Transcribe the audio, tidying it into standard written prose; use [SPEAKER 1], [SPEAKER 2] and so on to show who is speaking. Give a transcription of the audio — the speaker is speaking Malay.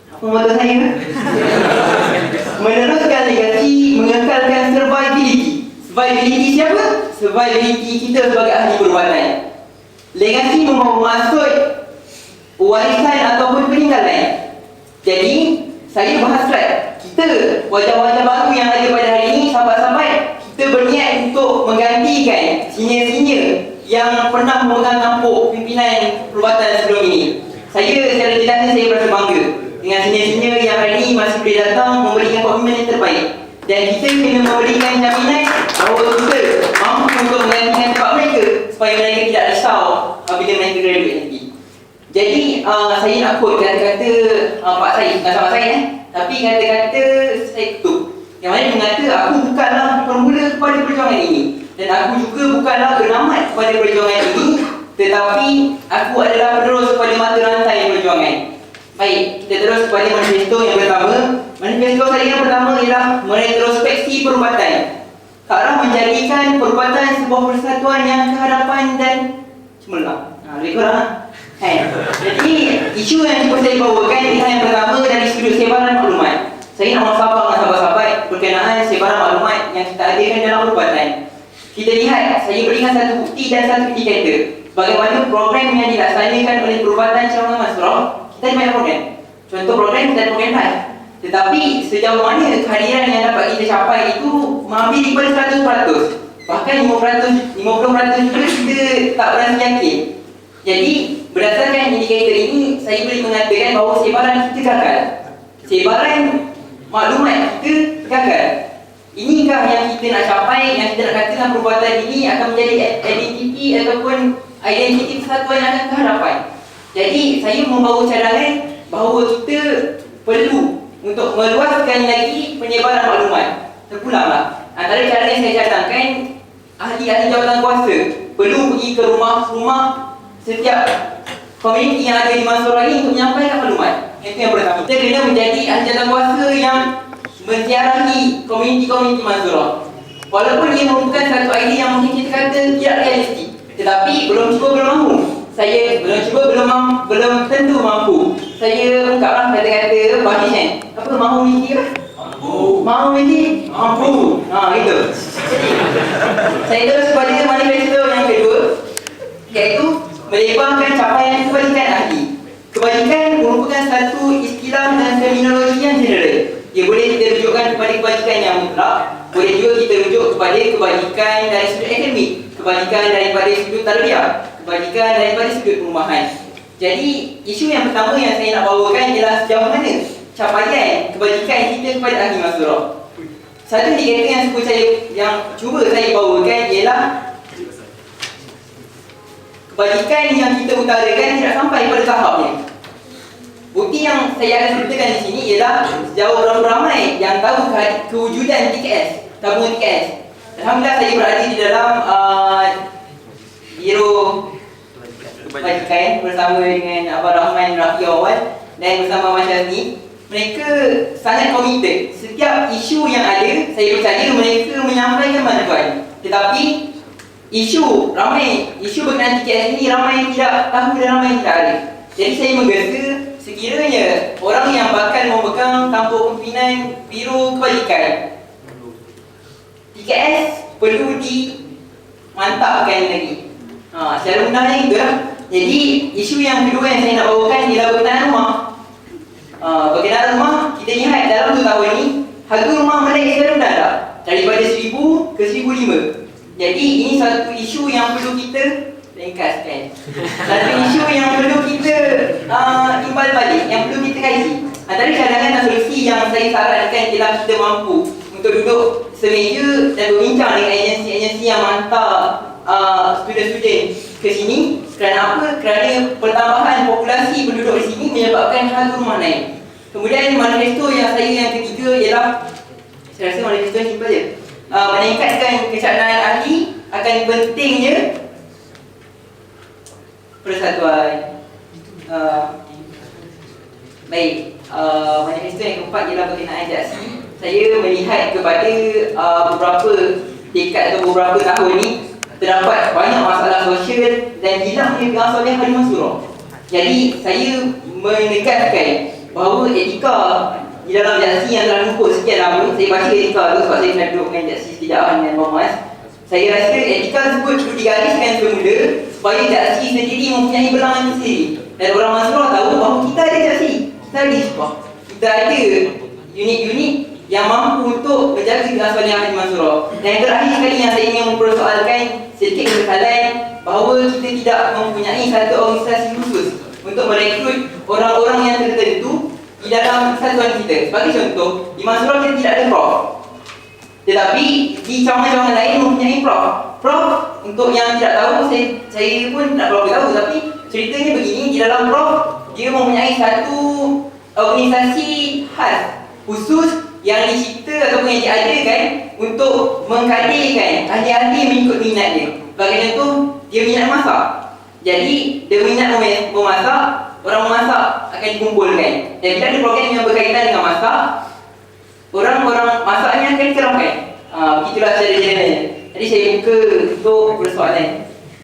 [SPEAKER 1] Apa motto saya? Meneruskan legasi, mengekalkan survivability. Survivability siapa? Survivability kita sebagai ahli perubatan. Legasi membawa maksud warisan ataupun peninggalan. Jadi, saya berhasrat kita, wajah-wajah baru yang ada pada hari ini, sahabat-sahabat, kita berniat untuk menggantikan senior-senior yang pernah memegang tampuk pimpinan perubatan sebelum ini. Saya secara jelas saya berasa bangga dengan senior-senior yang hari ini masih boleh datang memberikan komitmen yang terbaik. Dan kita kena memberikan jaminan bahawa kita mampu untuk menggantikan tempat mereka supaya mereka tidak risau apabila mereka graduate nanti. Jadi saya nak quote kata-kata Pak Syed, bukan sama saya tapi kata-kata saya ketuk yang mana dia mengata, aku bukanlah permula kepada perjuangan ini dan aku juga bukanlah penamat kepada perjuangan ini, tetapi aku adalah penerus kepada mata rantai perjuangan. Baik, kita terus kepada manifesto yang pertama. Manifesto saya yang pertama ialah meretrospeksi perubatan ke arah menjadikan perubatan sebuah persatuan yang keharapan dan cemerlang. Lebih kurang jadi isu yang cuba saya bawakan ialah yang pertama dari sudut sebaran maklumat. Saya nak muhasabah dengan sahabat-sahabat berkenaan sebaran maklumat yang kita adakan dalam perubatan. Kita lihat, saya berikan satu bukti dan satu indikator bagaimana program yang dilaksanakan oleh perubatan Syarul Masrah. Kita ada banyak program. Contoh program, kita ada program live. Tetapi sejauh mana kehadiran yang dapat kita capai itu menghampiri kepada 100%. Bahkan 50% juga kita tak berani yakin. Jadi berdasarkan indikator ini, saya boleh mengatakan bahawa sebaran kita gagal. Sebaran maklumat kita gagal. Inikah yang kita nak capai, yang kita nak katakan perubatan ini akan menjadi identiti ataupun identiti persatuan yang akan keharapan. Jadi saya membawa cadangan bahawa kita perlu untuk meluaskan lagi penyebaran maklumat. Terpulanglah antara cara yang saya cadangkan, ahli-ahli jawatan kuasa perlu pergi ke rumah-rumah setiap komuniti yang ada di Mansura ini untuk menyampaikan maklumat. Itu yang pertama. Kita kena menjadi ahli jawatan kuasa yang menziarahi komuniti-komuniti Mansura. Walaupun ia merupakan satu idea yang mungkin kita kata tidak realistik, tetapi belum cuba belum mahu. Saya belum cuba belum tentu mampu. Saya ungkaplah kata-kata bahagian kan. Apa mahu mesti apa? Mahu mesti? Mampu. Itu. Saya terus pada manifesto yang kedua, iaitu melebarkan capaian kebajikan ahli. Kebajikan merupakan satu istilah dan terminologi yang general. Ia boleh kita rujukkan kepada kebajikan yang mutlak, boleh juga kita rujuk kepada kebajikan dari sudut akademik, kebajikan daripada sudut tarbiyah, kebajikan daripada sudut perumahan. Jadi isu yang pertama yang saya nak bawakan ialah sejauh mana capaian kebajikan kita kepada ahli Mansura. Satu indikator yang cuba saya bawakan ialah kebajikan yang kita utarakan tidak sampai pada tahapnya. Bukti yang saya akan ceritakan di sini ialah sejauh berapa ramai yang tahu kewujudan TKS, tabungan TKS. Alhamdulillah saya berada di dalam Biro Kebajikan bersama dengan Abang Rahman Rafi Awal dan bersama Mas Syazmi. Mereka sangat komited. Setiap isu yang ada, saya percaya mereka menyampaikan bantuan. Tetapi isu berkenaan TKS ini ramai yang tidak tahu dan ramai yang tidak ada. Jadi saya menggesa sekiranya orang yang bakal memegang tampuk pimpinan Biro Kebajikan, TKS perlu dimantapkan lagi. Secara undangnya itulah. Jadi isu yang kedua yang saya nak bawakan ialah berkenaan rumah. Berkenaan rumah, kita lihat dalam 2 tahun ini harga rumah menaik secara rendah tak? Daripada 1,000 ke 1,500. Jadi ini satu isu yang perlu kita ringkaskan. Satu isu yang perlu kita timbal balik, yang perlu kita kaji. Antara cadangan dan solusi yang saya sarankan ialah kita mampu untuk duduk semeja dan berbincang dengan agensi-agensi yang hantar student-student ke sini. Kerana apa? Kerana pertambahan populasi penduduk di sini menyebabkan harga rumah naik. Kemudian manifesto yang ketiga ialah, saya rasa manifesto yang simple je, meningkatkan kecakapan ahli akan pentingnya persatuan. Manifesto yang keempat ialah berkenaan ajaksi. Saya melihat kepada beberapa dekad atau beberapa tahun ni terdapat banyak masalah sosial dan hilangnya keasalian ahli Mansura. Jadi saya menekankan bahawa etika di dalam jaksi yang telah mengukur sekian lama, saya baca etika tu sebab saya pernah duduk dengan jaksi sekejap dengan Muhammad. Saya rasa etika tersebut perlu digariskan semula supaya jaksi sendiri mempunyai berlangan sendiri. Dan orang Mansura tahu bahawa kita ada jaksi, kita ada hizbah, kita ada unit-unit yang mampu untuk menjaga keasalian ahli Mansura. Dan yang terakhir sekali yang saya ingin mempersoalkan sedikit kesalahan bahawa kita tidak mempunyai satu organisasi khusus untuk merekrut orang-orang yang tertentu di dalam kesatuan kita. Sebagai contoh, di Mansura kita tidak ada prof. Tetapi di cawangan-cawangan lain mempunyai prof. Prof, untuk yang tidak tahu, saya pun tak berapa tahu, tapi ceritanya begini, di dalam prof dia mempunyai satu organisasi khas khusus yang dicipta ataupun yang diadakan untuk mengkadirkan ahli-ahli mengikut minat dia. Sebagai contoh, dia minat memasak. Jadi, dia minat memasak, orang memasak akan dikumpulkan. Dan bila ada program yang berkaitan dengan masak, orang-orang masaknya akan dikerahkan. Begitulah cara-caranya. Jadi saya buka untuk persoalan.